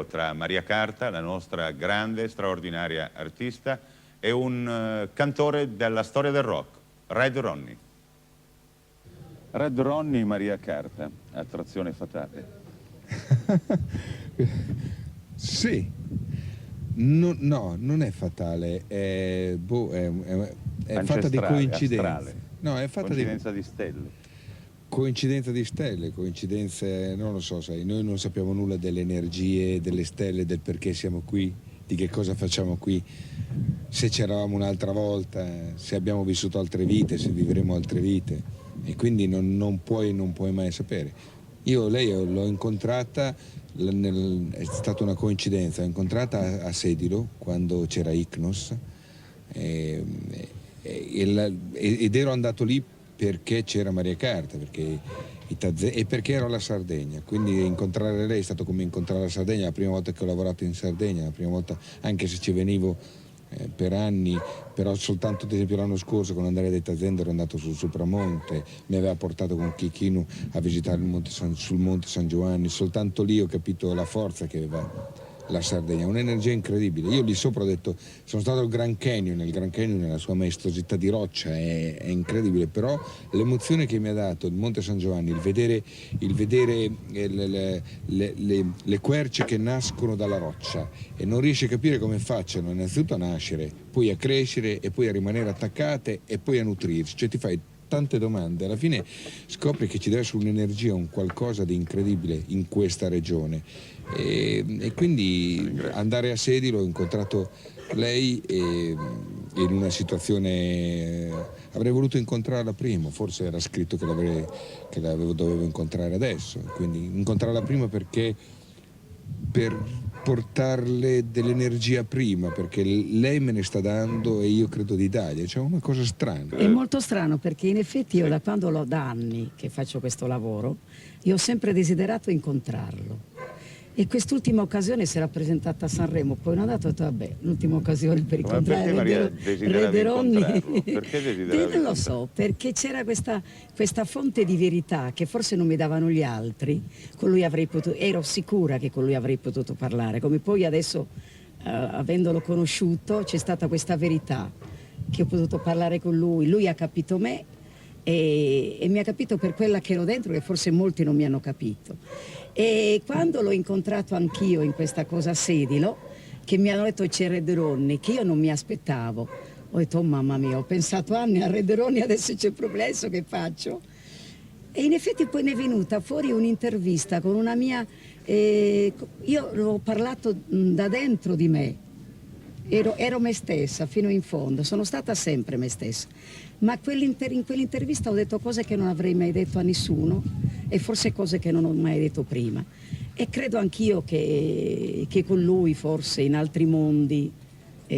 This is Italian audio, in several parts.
Tra Maria Carta, la nostra grande, straordinaria artista, e un cantore della storia del rock, Red Ronnie. Red Ronnie, Maria Carta, attrazione fatale. Sì. No, non è fatale, è fatta di coincidenze. Astrale. No, è fatta coincidenza di stelle. Coincidenza di stelle, coincidenze, non lo so, sai, noi non sappiamo nulla delle energie, delle stelle, del perché siamo qui, di che cosa facciamo qui, se c'eravamo un'altra volta, se abbiamo vissuto altre vite, se vivremo altre vite, e quindi non puoi mai sapere. Lei l'ho incontrata, è stata una coincidenza, l'ho incontrata a Sedilo quando c'era Icnos ed ero andato lì perché c'era Maria Carta, e perché ero alla Sardegna, quindi incontrare lei è stato come incontrare la Sardegna, la prima volta che ho lavorato in Sardegna, la prima volta, anche se ci venivo per anni, però soltanto ad esempio l'anno scorso con Andrea De Tazenda ero andato sul Supramonte, mi aveva portato con Chichino a visitare sul Monte San Giovanni, soltanto lì ho capito la forza che aveva la Sardegna, un'energia incredibile. Io lì sopra ho detto, sono stato al Grand Canyon, il Grand Canyon nella sua maestosità di roccia è incredibile, però l'emozione che mi ha dato il Monte San Giovanni, il vedere le querce che nascono dalla roccia e non riesci a capire come facciano innanzitutto a nascere, poi a crescere e poi a rimanere attaccate e poi a nutrirsi, cioè ti fai tante domande, alla fine scopri che ci deve essere un'energia, un qualcosa di incredibile in questa regione e quindi andare a Sedilo, ho incontrato lei e in una situazione avrei voluto incontrarla prima, forse era scritto che dovevo incontrare adesso, quindi incontrarla prima perché per portarle dell'energia prima, perché lei me ne sta dando e io credo di dargli, cioè una cosa strana. È molto strano perché in effetti io da quando da anni che faccio questo lavoro, io ho sempre desiderato incontrarlo. E quest'ultima occasione si era presentata a Sanremo, poi non ho detto, vabbè, l'ultima occasione per incontrare Red Ronnie. Perché desideravi non lo so, perché c'era questa fonte di verità che forse non mi davano gli altri, con lui ero sicura che con lui avrei potuto parlare, come poi adesso, avendolo conosciuto, c'è stata questa verità, che ho potuto parlare con lui ha capito me e mi ha capito per quella che ero dentro, che forse molti non mi hanno capito. E quando l'ho incontrato anch'io in questa cosa a Sedilo, che mi hanno detto c'è Red Ronnie, che io non mi aspettavo, ho detto oh mamma mia, ho pensato anni a Red Ronnie, adesso c'è il problema, adesso che faccio? E in effetti poi ne è venuta fuori un'intervista con una mia, io l'ho parlato da dentro di me, ero me stessa fino in fondo, sono stata sempre me stessa, ma in quell'intervista ho detto cose che non avrei mai detto a nessuno e forse cose che non ho mai detto prima, e credo anch'io che con lui forse in altri mondi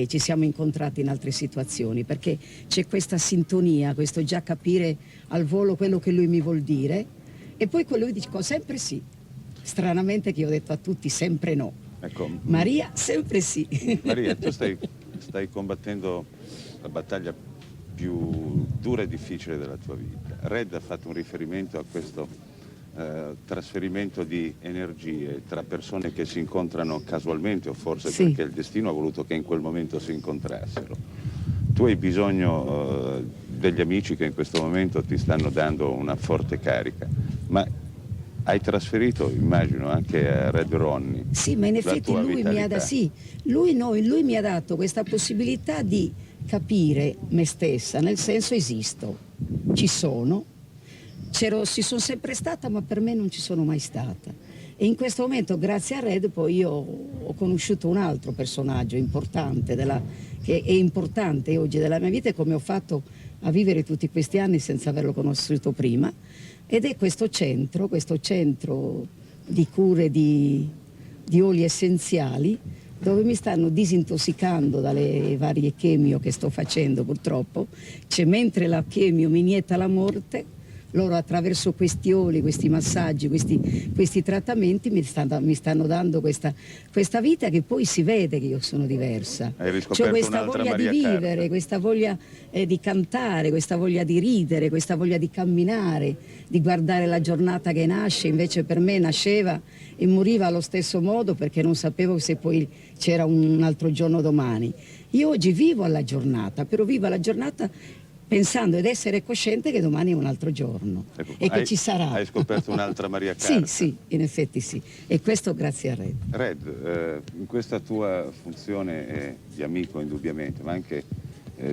ci siamo incontrati in altre situazioni, perché c'è questa sintonia, questo già capire al volo quello che lui mi vuol dire, e poi con lui dico sempre sì, stranamente che io ho detto a tutti sempre no. Ecco, Maria, sempre sì. Maria, tu stai combattendo la battaglia più dura e difficile della tua vita. Red ha fatto un riferimento a questo trasferimento di energie tra persone che si incontrano casualmente o forse sì, perché il destino ha voluto che in quel momento si incontrassero. Tu hai bisogno degli amici che in questo momento ti stanno dando una forte carica, ma hai trasferito, immagino, anche a Red Ronnie. Sì, ma in effetti lui mi ha dato questa possibilità di capire me stessa, nel senso esisto, ci sono, ci sono sempre stata, ma per me non ci sono mai stata. E in questo momento, grazie a Red, poi io ho conosciuto un altro personaggio importante, che è importante oggi della mia vita, e come ho fatto a vivere tutti questi anni senza averlo conosciuto prima, ed è questo centro di cure di oli essenziali, dove mi stanno disintossicando dalle varie chemio che sto facendo purtroppo, cioè mentre la chemio mi inietta la morte, loro attraverso questi oli, questi massaggi, questi trattamenti mi stanno dando questa vita, che poi si vede che io sono diversa. C'ho questa voglia di vivere, questa voglia di cantare, questa voglia di ridere, questa voglia di camminare, di guardare la giornata che nasce, invece per me nasceva e moriva allo stesso modo perché non sapevo se poi c'era un altro giorno domani. Io oggi vivo alla giornata, però vivo alla giornata pensando ed essere cosciente che domani è un altro giorno, Ecco, e che ci sarà. Hai scoperto un'altra Maria Carta. Sì, in effetti sì, e questo grazie a Red. Red, in questa tua funzione di amico indubbiamente, ma anche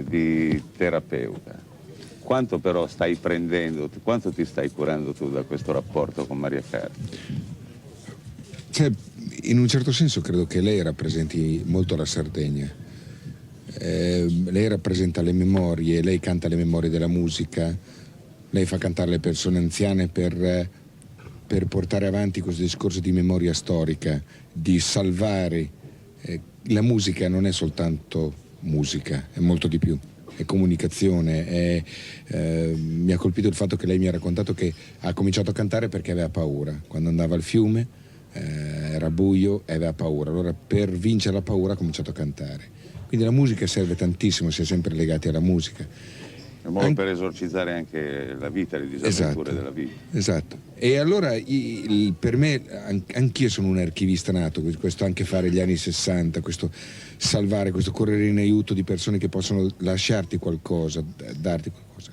di terapeuta, quanto però stai prendendo, quanto ti stai curando tu da questo rapporto con Maria Carta? Cioè, in un certo senso credo che lei rappresenti molto la Sardegna. Lei rappresenta le memorie, lei canta le memorie della musica, lei fa cantare le persone anziane per portare avanti questo discorso di memoria storica, di salvare. La musica non è soltanto musica, è molto di più, è comunicazione. Mi ha colpito il fatto che lei mi ha raccontato che ha cominciato a cantare perché aveva paura, quando andava al fiume era buio e aveva paura, allora per vincere la paura ha cominciato a cantare. Quindi la musica serve tantissimo, si è sempre legati alla musica. È un modo per esorcizzare anche la vita, le disavventure della vita. Esatto. E allora per me, anch'io sono un archivista nato, questo anche fare gli anni 60, questo salvare, questo correre in aiuto di persone che possono lasciarti qualcosa, darti qualcosa.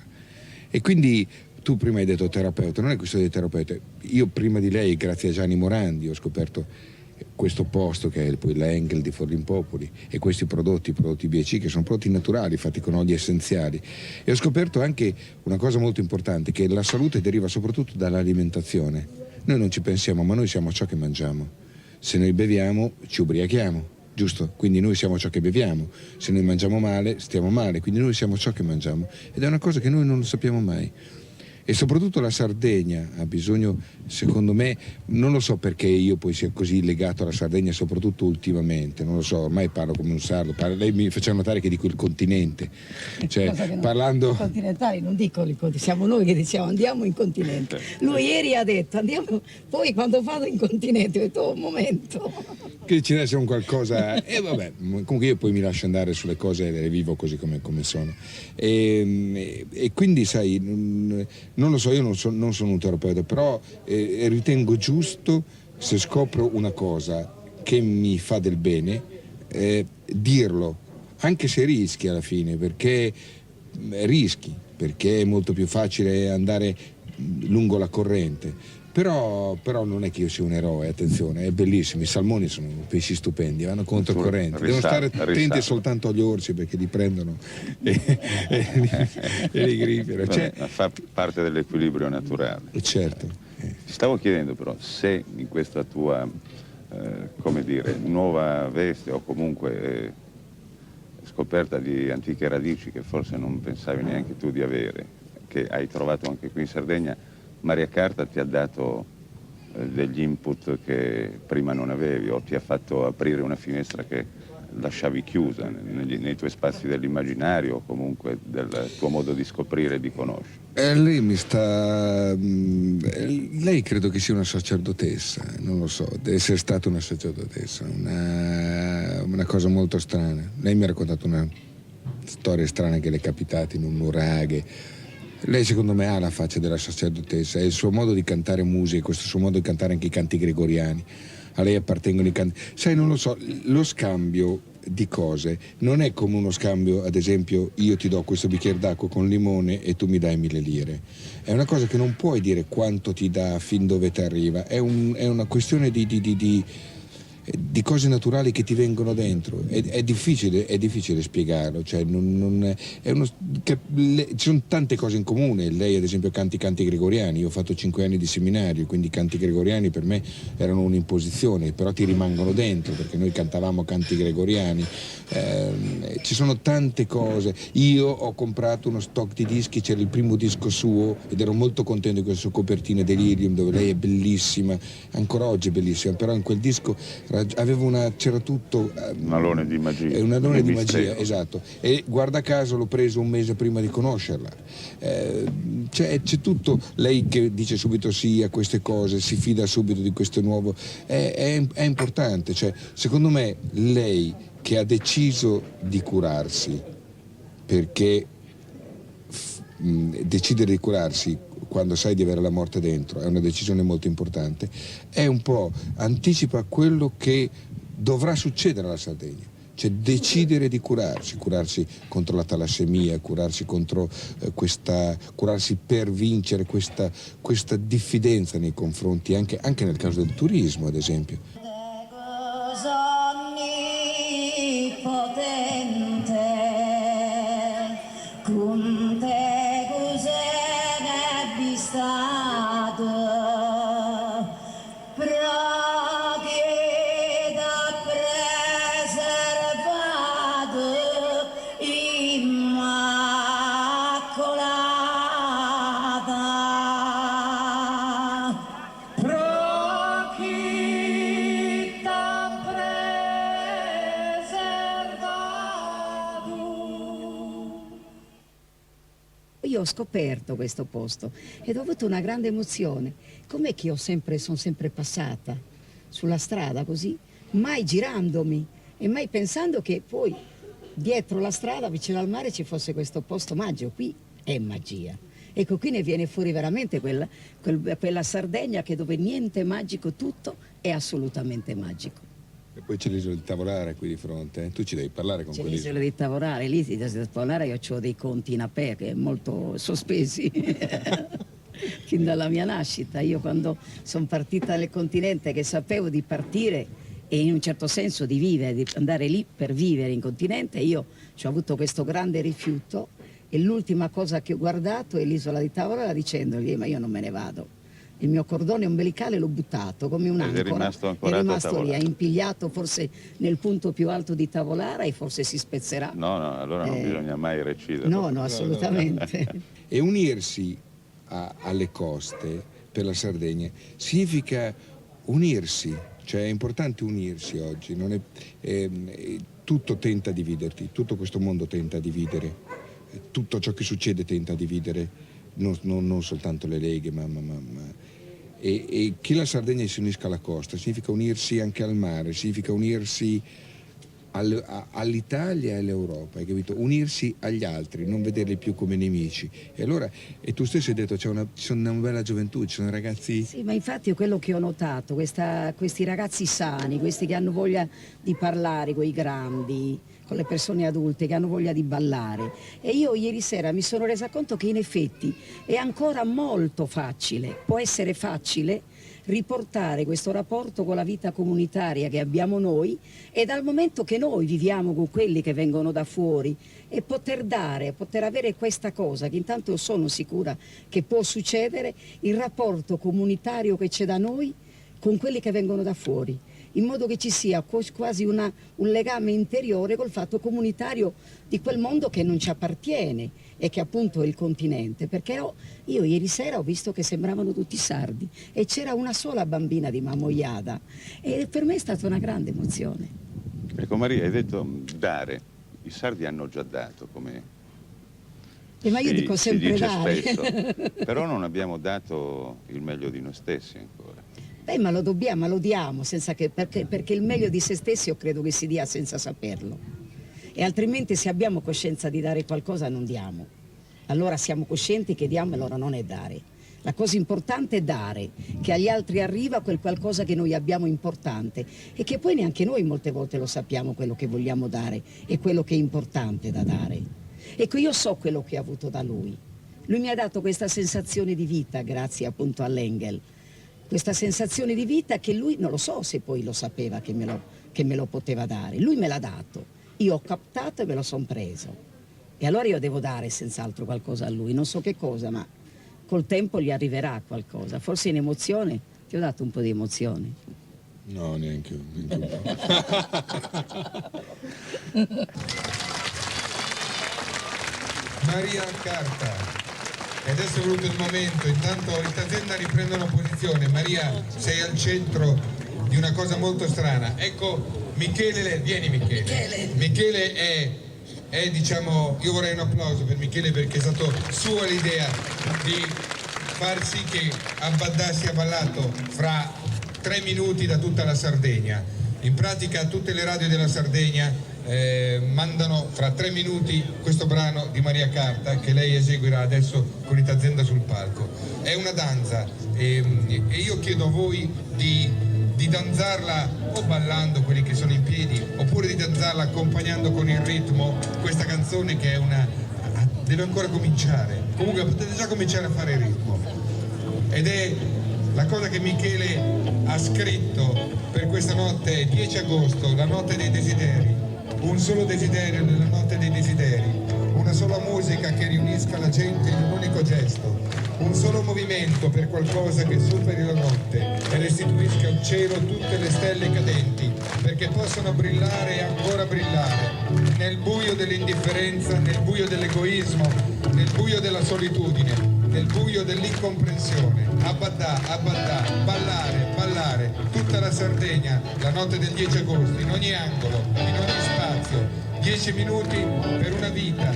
E quindi tu prima hai detto terapeuta, non è questione di terapeuta. Io prima di lei, grazie a Gianni Morandi, ho scoperto questo posto che è poi l'Engel di Forlimpopoli e questi prodotti BC, che sono prodotti naturali fatti con oli essenziali, e ho scoperto anche una cosa molto importante, che la salute deriva soprattutto dall'alimentazione. Noi non ci pensiamo, ma noi siamo ciò che mangiamo. Se noi beviamo ci ubriachiamo, giusto? Quindi noi siamo ciò che beviamo. Se noi mangiamo male stiamo male, quindi noi siamo ciò che mangiamo, ed è una cosa che noi non lo sappiamo mai. E soprattutto la Sardegna ha bisogno, secondo me, non lo so perché io poi sia così legato alla Sardegna, soprattutto ultimamente, non lo so, ormai parlo come un sardo, lei mi faceva notare che dico il continente, cioè parlando... I continentali non dicono il continente, siamo noi che diciamo andiamo in continente. Lui ieri ha detto andiamo, poi quando vado in continente ho detto un momento. Che ci deve essere un qualcosa, e vabbè, comunque io poi mi lascio andare sulle cose e le vivo così come sono. E quindi sai, non lo so, io non sono un terapeuta, però ritengo giusto, se scopro una cosa che mi fa del bene, dirlo, anche se rischi alla fine, perché è molto più facile andare lungo la corrente. Però non è che io sia un eroe, attenzione, è bellissimo, i salmoni sono pesci stupendi, vanno controcorrente, devono stare attenti soltanto agli orsi perché li prendono e li griffano. Fa parte dell'equilibrio naturale. Certo. Stavo chiedendo però se in questa tua, come dire, nuova veste o comunque scoperta di antiche radici che forse non pensavi neanche tu di avere, che hai trovato anche qui in Sardegna, Maria Carta ti ha dato degli input che prima non avevi, o ti ha fatto aprire una finestra che lasciavi chiusa nei tuoi spazi dell'immaginario o comunque del tuo modo di scoprire e di conoscere? Lei credo che sia una sacerdotessa, non lo so, deve essere stata una sacerdotessa, una cosa molto strana. Lei mi ha raccontato una storia strana che le è capitata in un nuraghe. Lei secondo me ha la faccia della sacerdotessa, e il suo modo di cantare musica, questo suo modo di cantare anche i canti gregoriani, a lei appartengono i canti, sai, non lo so, lo scambio di cose non è come uno scambio, ad esempio io ti do questo bicchiere d'acqua con limone e tu mi dai 1000 lire, è una cosa che non puoi dire quanto ti dà, fin dove ti arriva, è una questione di cose naturali che ti vengono dentro, è difficile spiegarlo, cioè ci sono tante cose in comune. Lei ad esempio canta i canti gregoriani, io ho fatto 5 anni di seminario, quindi i canti gregoriani per me erano un'imposizione, però ti rimangono dentro perché noi cantavamo canti gregoriani. Ci sono tante cose. Io ho comprato uno stock di dischi, c'era il primo disco suo ed ero molto contento di questa sua copertina Delirium, dove lei è bellissima, ancora oggi è bellissima, però in quel disco c'era tutto un alone di magia, un alone di magia, esatto, e guarda caso l'ho preso un mese prima di conoscerla. C'è tutto, lei che dice subito sì a queste cose, si fida subito di questo nuovo, è importante, cioè secondo me lei che ha deciso di curarsi perché decidere di curarsi quando sai di avere la morte dentro è una decisione molto importante, è un po' anticipa quello che dovrà succedere alla Sardegna. Cioè decidere di curarsi contro la talassemia, curarsi per vincere questa diffidenza nei confronti, anche nel caso del turismo ad esempio. Io ho scoperto questo posto ed ho avuto una grande emozione. Com'è che sono sempre passata sulla strada così, mai girandomi e mai pensando che poi dietro la strada, vicino al mare, ci fosse questo posto magico. Qui è magia. Ecco, qui ne viene fuori veramente quella Sardegna dove niente è magico, tutto è assolutamente magico. E poi c'è l'isola di Tavolara qui di fronte, tu ci devi parlare con quell'isola. C'è l'isola di Tavolara, lì di Tavolara io ho dei conti in aperto, molto sospesi, fin dalla mia nascita. Io quando sono partita dal continente, che sapevo di partire e in un certo senso di vivere, di andare lì per vivere in continente, io ho avuto questo grande rifiuto e l'ultima cosa che ho guardato è l'isola di Tavolara dicendogli ma io non me ne vado. Il mio cordone ombelicale l'ho buttato come un'ancora, è rimasto lì, ha impigliato forse nel punto più alto di Tavolara e forse si spezzerà. No, allora non bisogna mai recidere. No, assolutamente. E unirsi alle coste per la Sardegna significa unirsi, cioè è importante unirsi oggi, non è, tutto tenta di dividerti, tutto questo mondo tenta di dividere, tutto ciò che succede tenta di dividere. Non soltanto le leghe, e che la Sardegna si unisca alla costa significa unirsi anche al mare, significa unirsi all'Italia e all'Europa, hai capito? Unirsi agli altri, non vederli più come nemici. E tu stesso hai detto c'è una bella gioventù, ci sono ragazzi. Sì, ma infatti è quello che ho notato, questi ragazzi sani, questi che hanno voglia di parlare con i grandi, con le persone adulte, che hanno voglia di ballare. E io ieri sera mi sono resa conto che in effetti è ancora molto facile, può essere facile riportare questo rapporto con la vita comunitaria che abbiamo noi e dal momento che noi viviamo con quelli che vengono da fuori e poter avere questa cosa che intanto sono sicura che può succedere, il rapporto comunitario che c'è da noi con quelli che vengono da fuori, in modo che ci sia quasi un legame interiore col fatto comunitario di quel mondo che non ci appartiene e che appunto è il continente, perché io ieri sera ho visto che sembravano tutti sardi e c'era una sola bambina di Mamoiada e per me è stata una grande emozione. Ecco Maria, hai detto dare, i sardi hanno già dato come ma io dico sempre si dice dare. spesso, però non abbiamo dato il meglio di noi stessi ancora. Ma lo diamo, perché il meglio di se stessi io credo che si dia senza saperlo. E altrimenti se abbiamo coscienza di dare qualcosa non diamo. Allora siamo coscienti che diamo, allora non è dare. La cosa importante è dare, che agli altri arriva quel qualcosa che noi abbiamo importante e che poi neanche noi molte volte lo sappiamo quello che vogliamo dare e quello che è importante da dare. Ecco, io so quello che ho avuto da lui. Lui mi ha dato questa sensazione di vita grazie appunto all'Engel. Questa sensazione di vita che lui, non lo so se poi lo sapeva che me lo poteva dare, lui me l'ha dato, io ho captato e me lo sono preso e allora io devo dare senz'altro qualcosa a lui, non so che cosa, ma col tempo gli arriverà qualcosa, forse in emozione, ti ho dato un po' di emozione. No, neanche un po'. Maria Carta. E adesso è venuto il momento, intanto i Tazenna riprendono posizione. Maria, sei al centro di una cosa molto strana. Ecco Michele, vieni Michele. Michele è diciamo, io vorrei un applauso per Michele perché è stato sua l'idea di far sì che Abbadà sia ballato fra 3 minuti da tutta la Sardegna. In pratica tutte le radio della Sardegna mandano fra 3 minuti questo brano di Maria Carta che lei eseguirà adesso con Itazenda sul palco. È una danza e io chiedo a voi di danzarla o ballando, quelli che sono in piedi, oppure di danzarla accompagnando con il ritmo questa canzone che è deve ancora cominciare. Comunque potete già cominciare a fare il ritmo. Ed è la cosa che Michele ha scritto per questa notte, 10 agosto, la notte dei desideri. Un solo desiderio nella notte dei desideri, una sola musica che riunisca la gente in un unico gesto, un solo movimento per qualcosa che superi la notte e restituisca al cielo tutte le stelle cadenti, perché possano brillare e ancora brillare, nel buio dell'indifferenza, nel buio dell'egoismo, nel buio della solitudine, nel buio dell'incomprensione. Abadà, abadà, ballare, ballare, tutta la Sardegna, la notte del 10 agosto, in ogni angolo, in ogni spazio, 10 minuti per una vita,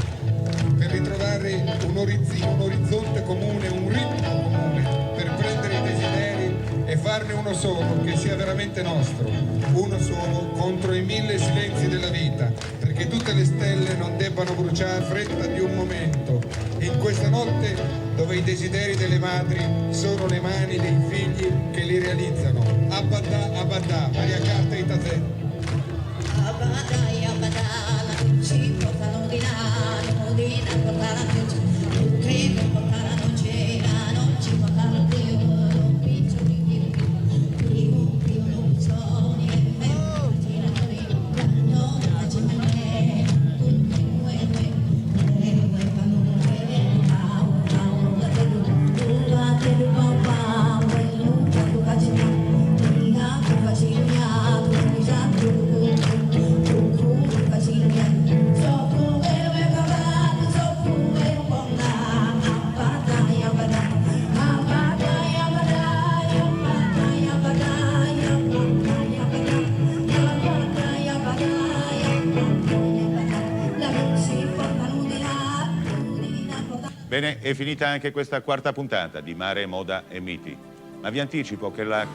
per ritrovare un orizzonte comune, un ritmo comune, per prendere i desideri e farne uno solo, che sia veramente nostro, uno solo contro i 1000 silenzi della vita, perché tutte le stelle non debbano bruciare a fretta di un momento, in questa notte dove i desideri delle madri sono le mani dei figli che li realizzano. Abadà, abadà, Maria Carta Itazenda. Bene, è finita anche questa quarta puntata di Mare, Moda e Miti, ma vi anticipo che la